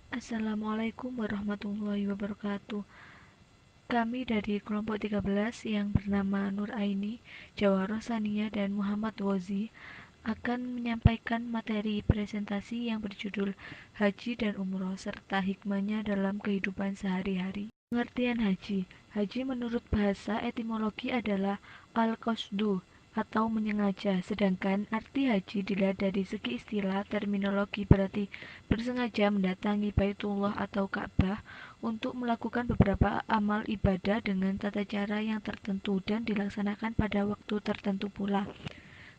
Assalamualaikum warahmatullahi wabarakatuh. Kami dari kelompok 13 yang bernama Nur Aini, Jawahroh Sania, dan Muhammad Wozi akan menyampaikan materi presentasi yang berjudul Haji dan Umroh serta hikmahnya dalam kehidupan sehari-hari. Pengertian haji. Haji menurut bahasa etimologi adalah al-qasdu atau menyengaja, sedangkan arti haji dilihat dari segi istilah terminologi berarti bersengaja mendatangi Baitullah atau Ka'bah untuk melakukan beberapa amal ibadah dengan tata cara yang tertentu dan dilaksanakan pada waktu tertentu pula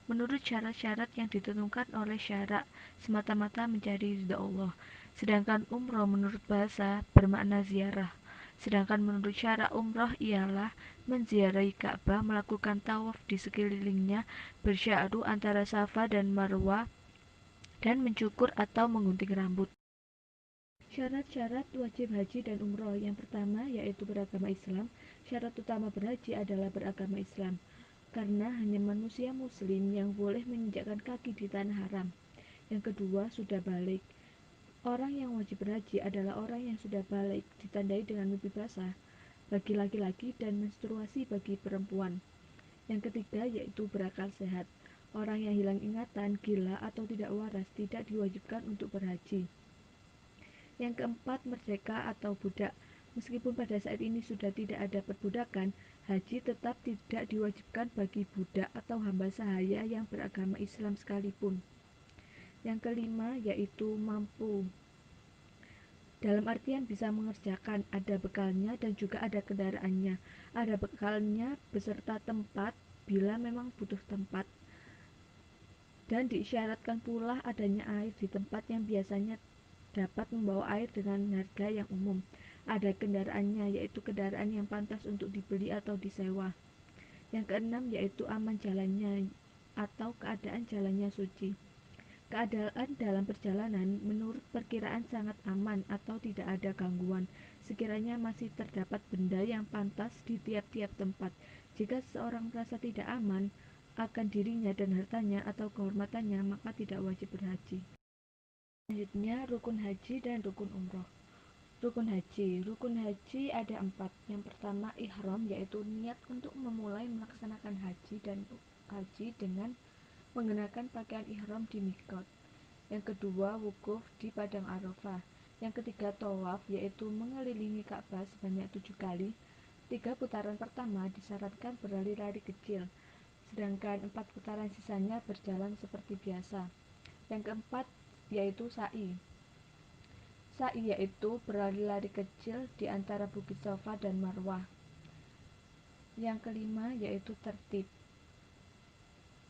menurut syarat-syarat yang ditentukan oleh syarak semata-mata mencari ridha Allah. Sedangkan umroh menurut bahasa bermakna ziarah. Sedangkan menurut syarak umroh ialah menziarahi Ka'bah, melakukan tawaf di sekelilingnya, bersya'ru antara Safa dan Marwah, dan mencukur atau menggunting rambut. Syarat-syarat wajib haji dan umroh. Yang pertama yaitu beragama Islam. Syarat utama berhaji adalah beragama Islam, karena hanya manusia muslim yang boleh menginjakkan kaki di tanah haram. Yang kedua, sudah balik. Orang yang wajib berhaji adalah orang yang sudah balik, ditandai dengan mimpi basah bagi laki-laki dan menstruasi bagi perempuan. Yang ketiga yaitu berakal sehat. Orang yang hilang ingatan, gila, atau tidak waras tidak diwajibkan untuk berhaji. Yang keempat, merdeka atau budak. Meskipun pada saat ini sudah tidak ada perbudakan, haji tetap tidak diwajibkan bagi budak atau hamba sahaya yang beragama Islam sekalipun. Yang kelima yaitu mampu. Dalam artian bisa mengerjakan, ada bekalnya dan juga ada kendaraannya. Ada bekalnya beserta tempat bila memang butuh tempat. Dan diisyaratkan pula adanya air di tempat yang biasanya dapat membawa air dengan harga yang umum. Ada kendaraannya, yaitu kendaraan yang pantas untuk dibeli atau disewa. Yang keenam yaitu aman jalannya atau keadaan jalannya suci. Keadaan dalam perjalanan menurut perkiraan sangat aman atau tidak ada gangguan, sekiranya masih terdapat benda yang pantas di tiap-tiap tempat. Jika seseorang merasa tidak aman akan dirinya dan hartanya atau kehormatannya, maka tidak wajib berhaji. Selanjutnya, rukun haji dan rukun umroh. Rukun haji. Rukun haji ada 4. Yang pertama, ihram, yaitu niat untuk memulai melaksanakan haji dengan mengenakan pakaian ihram di mikot. Yang kedua, wukuf di padang Arafah. Yang ketiga, tawaf, yaitu mengelilingi Ka'bah sebanyak 7 kali. 3 putaran pertama disarankan berlari-lari kecil, sedangkan 4 putaran sisanya berjalan seperti biasa. Yang keempat yaitu sa'i. Sa'i yaitu berlari-lari kecil di antara Bukit Safa dan Marwah. Yang kelima yaitu tertib.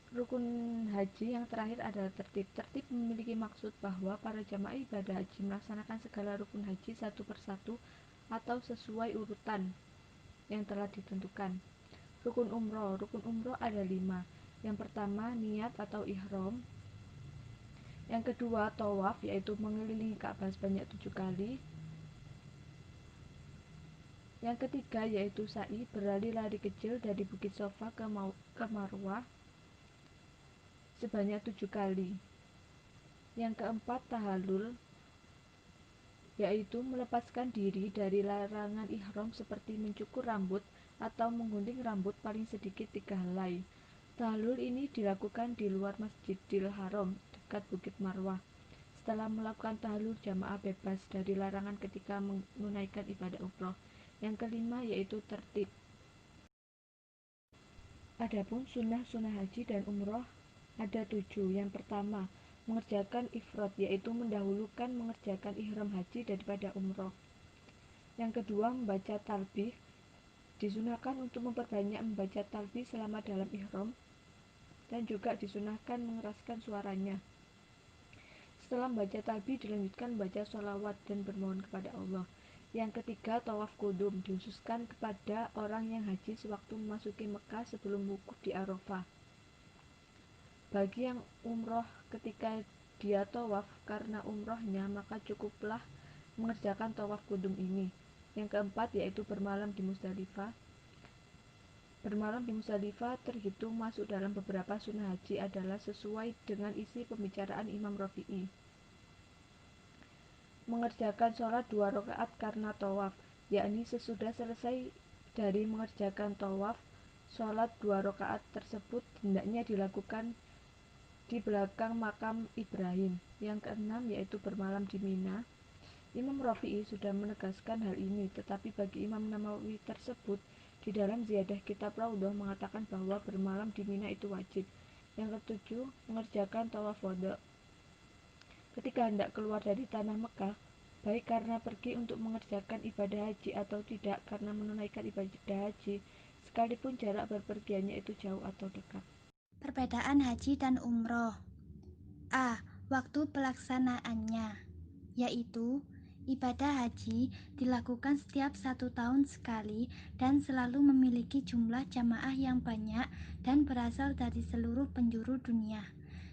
Rukun haji yang terakhir adalah tertib. Tertib memiliki maksud bahwa para jamaah ibadah haji melaksanakan segala rukun haji satu persatu atau sesuai urutan yang telah ditentukan. Rukun umroh. Rukun umroh ada 5. Yang pertama, niat atau ihram. Yang kedua, tawaf, yaitu mengelilingi Ka'bah sebanyak 7 kali. Yang ketiga yaitu sa'i, berlari-lari kecil dari Bukit Safa ke Marwah sebanyak 7 kali. Yang keempat, tahallul, yaitu melepaskan diri dari larangan ihram seperti mencukur rambut atau menggunting rambut paling sedikit 3 helai. Tahallul ini dilakukan di luar Masjidil Haram dekat Bukit Marwah. Setelah melakukan tahallul, jamaah bebas dari larangan ketika menunaikan ibadah umroh. Yang kelima yaitu tertib. Adapun sunnah-sunnah haji dan umroh ada 7. Yang pertama, mengerjakan ifrad, yaitu mendahulukan mengerjakan ihram haji daripada umroh. Yang kedua, membaca talbih, disunahkan untuk memperbanyak membaca talbih selama dalam ihram, dan juga disunahkan mengeraskan suaranya. Setelah membaca talbih, dilanjutkan membaca sholawat dan bermohon kepada Allah. Yang ketiga, tawaf qudum, dihususkan kepada orang yang haji sewaktu memasuki Mekah sebelum wukuf di Arafah. Bagi yang umroh, ketika dia tawaf karena umrohnya, maka cukuplah mengerjakan tawaf qudum ini. Yang keempat yaitu bermalam di Musdalifah. Bermalam di Musdalifah terhitung masuk dalam beberapa sunnah haji adalah sesuai dengan isi pembicaraan Imam Rafi'i. mengerjakan sholat 2 rakaat karena tawaf, yakni sesudah selesai dari mengerjakan tawaf, sholat 2 rakaat tersebut hendaknya dilakukan di belakang makam Ibrahim. Yang keenam yaitu bermalam di Mina. Imam Rafi'i sudah menegaskan hal ini, tetapi bagi Imam Nawawi tersebut, di dalam ziyadah kitab Raudhah mengatakan bahwa bermalam di Mina itu wajib. Yang ketujuh, mengerjakan tawaf wada. Ketika hendak keluar dari tanah Mekah, baik karena pergi untuk mengerjakan ibadah haji atau tidak karena menunaikan ibadah haji, sekalipun jarak berpergiannya itu jauh atau dekat. Perbedaan haji dan umroh. A. Waktu pelaksanaannya, yaitu ibadah haji dilakukan setiap 1 tahun sekali dan selalu memiliki jumlah jamaah yang banyak dan berasal dari seluruh penjuru dunia.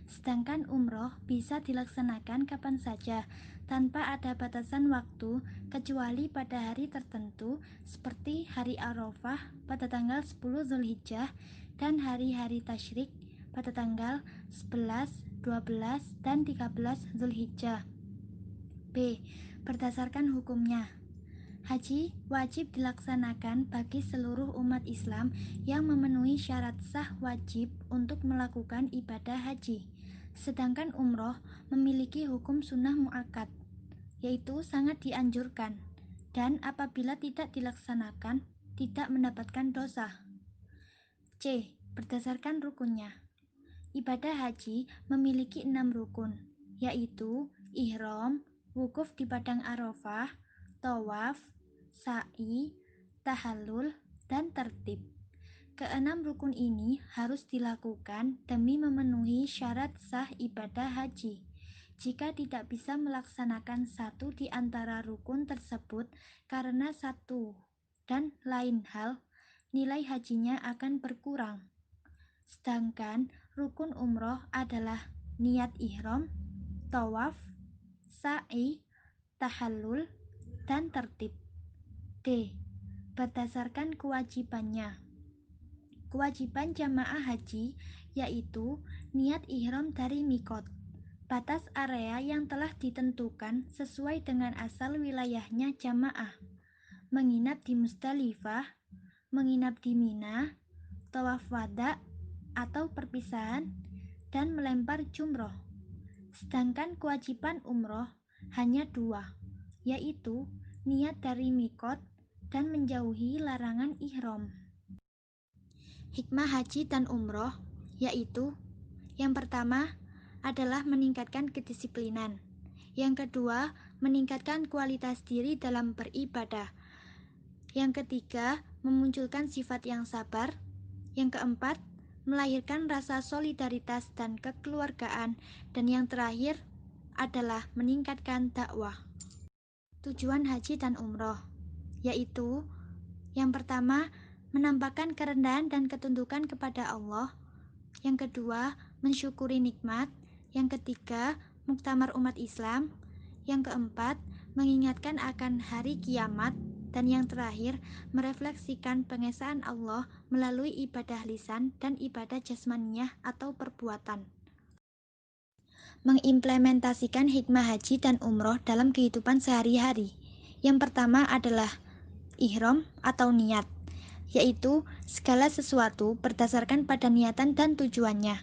Sedangkan umroh bisa dilaksanakan kapan saja tanpa ada batasan waktu kecuali pada hari tertentu seperti hari Arafah pada tanggal 10 Zulhijjah dan hari-hari tasyrik pada tanggal 11, 12, dan 13 Zulhijjah. B. Berdasarkan hukumnya, haji wajib dilaksanakan bagi seluruh umat Islam yang memenuhi syarat sah wajib untuk melakukan ibadah haji. Sedangkan umroh memiliki hukum sunnah muakkad, yaitu sangat dianjurkan, dan apabila tidak dilaksanakan, tidak mendapatkan dosa. C. Berdasarkan rukunnya, ibadah haji memiliki 6 rukun, yaitu ihram, wukuf di padang Arafah, tawaf, sa'i, tahallul, dan tertib. Keenam rukun ini harus dilakukan demi memenuhi syarat sah ibadah haji. Jika tidak bisa melaksanakan satu di antara rukun tersebut karena satu dan lain hal, nilai hajinya akan berkurang. Sedangkan rukun umroh adalah niat ihram, tawaf, sa'i, tahallul, dan tertib. D. Berdasarkan kewajibannya, kewajiban jamaah haji yaitu niat ihram dari mikot, batas area yang telah ditentukan sesuai dengan asal wilayahnya jamaah, menginap di Musdalifah, menginap di Mina, tawaf wada atau perpisahan, dan melempar jumroh. Sedangkan kewajiban umroh hanya 2, yaitu niat dari mikot dan menjauhi larangan ihram. Hikmah haji dan umroh yaitu yang pertama adalah meningkatkan kedisiplinan, yang kedua meningkatkan kualitas diri dalam beribadah, yang ketiga memunculkan sifat yang sabar, yang keempat melahirkan rasa solidaritas dan kekeluargaan, dan yang terakhir adalah meningkatkan dakwah. Tujuan haji dan umroh yaitu yang pertama menampakkan kerendahan dan ketundukan kepada Allah, yang kedua mensyukuri nikmat, yang ketiga muktamar umat Islam, yang keempat mengingatkan akan hari kiamat, dan yang terakhir merefleksikan pengesaan Allah melalui ibadah lisan dan ibadah jasmaniyah atau perbuatan. Mengimplementasikan hikmah haji dan umroh dalam kehidupan sehari-hari. Yang pertama adalah ihram atau niat, yaitu segala sesuatu berdasarkan pada niatan dan tujuannya.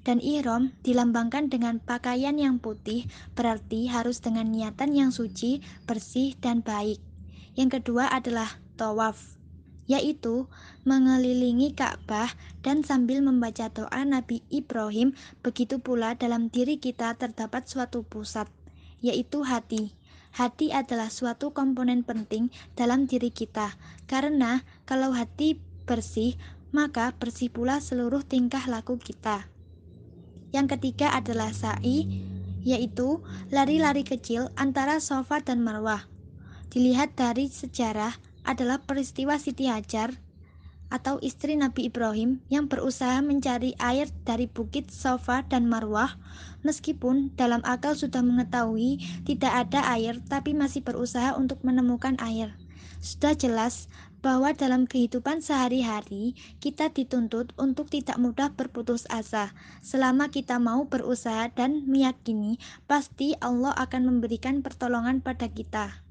Dan ihram dilambangkan dengan pakaian yang putih, berarti harus dengan niatan yang suci, bersih, dan baik. Yang kedua adalah tawaf, yaitu mengelilingi Ka'bah dan sambil membaca doa Nabi Ibrahim. Begitu pula dalam diri kita terdapat suatu pusat, yaitu hati. Hati adalah suatu komponen penting dalam diri kita, karena kalau hati bersih, maka bersih pula seluruh tingkah laku kita. Yang ketiga adalah sa'i, yaitu lari-lari kecil antara Safa dan Marwah. Dilihat dari sejarah adalah peristiwa Siti Hajar atau istri Nabi Ibrahim yang berusaha mencari air dari bukit Safa dan Marwah, meskipun dalam akal sudah mengetahui tidak ada air, tapi masih berusaha untuk menemukan air. Sudah jelas bahwa dalam kehidupan sehari-hari kita dituntut untuk tidak mudah berputus asa. Selama kita mau berusaha dan meyakini, pasti Allah akan memberikan pertolongan pada kita.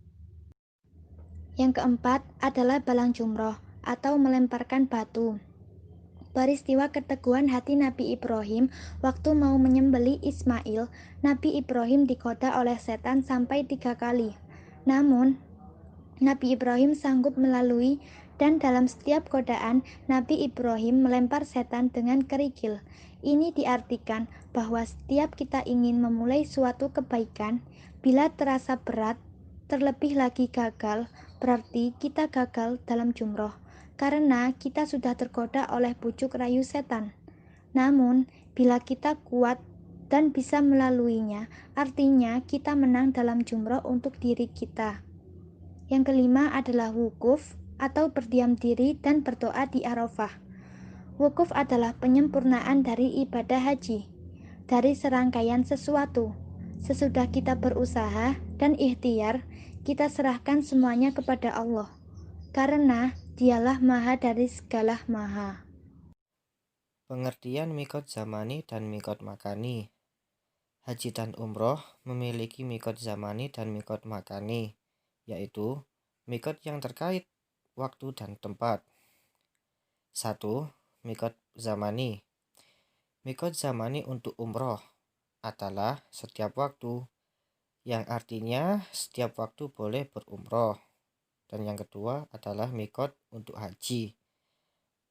Yang keempat adalah balang jumroh atau melemparkan batu. Peristiwa keteguhan hati Nabi Ibrahim waktu mau menyembelih Ismail. Nabi Ibrahim digoda oleh setan sampai 3 kali. Namun, Nabi Ibrahim sanggup melalui, dan dalam setiap godaan, Nabi Ibrahim melempar setan dengan kerikil. Ini diartikan bahwa setiap kita ingin memulai suatu kebaikan, bila terasa berat, terlebih lagi gagal, berarti kita gagal dalam jumroh, karena kita sudah tergoda oleh bujuk rayu setan. Namun, bila kita kuat dan bisa melaluinya, artinya kita menang dalam jumroh untuk diri kita. Yang kelima adalah wukuf atau berdiam diri dan berdoa di Arafah. Wukuf adalah penyempurnaan dari ibadah haji, dari serangkaian sesuatu. Sesudah kita berusaha dan ikhtiar, kita serahkan semuanya kepada Allah, karena Dialah Maha dari segala Maha. Pengertian mikot zamani dan mikot makani. Haji dan umroh memiliki mikot zamani dan mikot makani, yaitu mikot yang terkait waktu dan tempat. 1. Mikot zamani. Mikot zamani untuk umroh adalah setiap waktu, yang artinya setiap waktu boleh berumroh. Dan yang kedua adalah mikot untuk haji,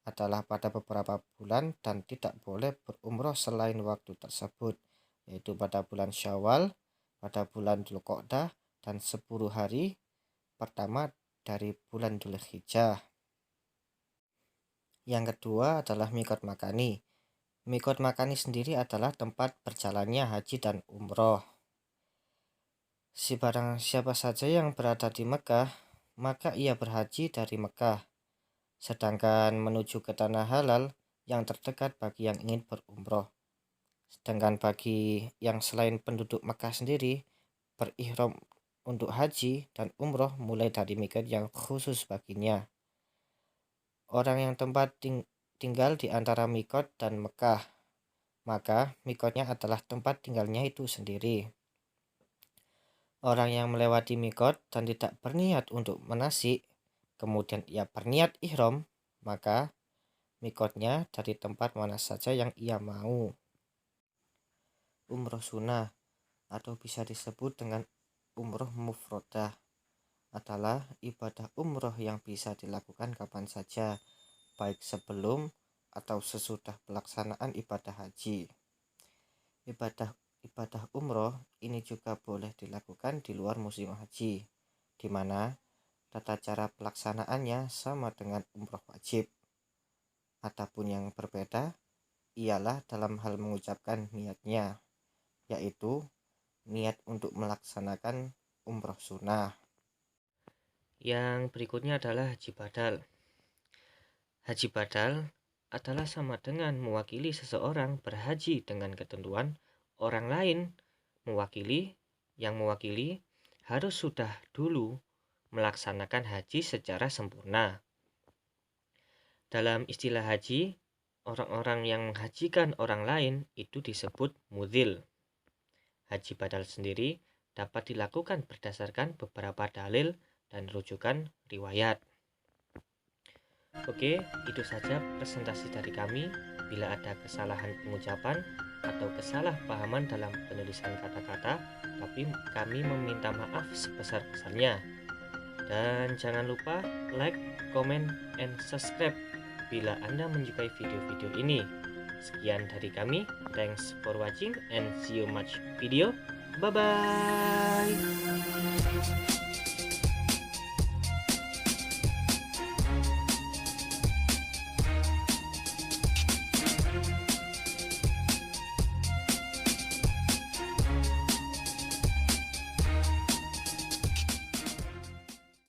adalah pada beberapa bulan dan tidak boleh berumroh selain waktu tersebut, yaitu pada bulan Syawal, pada bulan Dzulqa'dah, dan 10 hari pertama dari bulan Dzulhijjah. Yang kedua adalah mikot makani. Mikot makani sendiri adalah tempat berjalannya haji dan umroh. Barang siapa saja yang berada di Mekah, maka ia berhaji dari Mekah. Sedangkan menuju ke tanah halal yang terdekat bagi yang ingin berumroh. Sedangkan bagi yang selain penduduk Mekah sendiri, berihram untuk haji dan umroh mulai dari mikot yang khusus baginya. Orang yang tempat tinggal di antara mikot dan Mekah, maka mikotnya adalah tempat tinggalnya itu sendiri. Orang yang melewati mikot dan tidak berniat untuk manasik, kemudian ia berniat ihram, maka mikotnya dari tempat mana saja yang ia mau. Umroh sunnah atau bisa disebut dengan umroh mufrodah adalah ibadah umroh yang bisa dilakukan kapan saja, baik sebelum atau sesudah pelaksanaan ibadah haji. Ibadah umroh ini juga boleh dilakukan di luar musim haji, di mana tata cara pelaksanaannya sama dengan umroh wajib. Adapun yang berbeda ialah dalam hal mengucapkan niatnya, yaitu niat untuk melaksanakan umroh sunnah. Yang berikutnya adalah haji badal. Haji badal adalah sama dengan mewakili seseorang berhaji dengan ketentuan orang lain yang mewakili harus sudah dulu melaksanakan haji secara sempurna. Dalam istilah haji, orang-orang yang menghajikan orang lain itu disebut mudhil. Haji badal sendiri dapat dilakukan berdasarkan beberapa dalil dan rujukan riwayat. Oke, itu saja presentasi dari kami. Bila ada kesalahan pengucapan atau kesalahpahaman dalam penulisan kata-kata, tapi kami meminta maaf sebesar-besarnya. Dan jangan lupa like, comment, and subscribe bila Anda menyukai video-video ini. Sekian dari kami. Thanks for watching and see you much video. Bye-bye.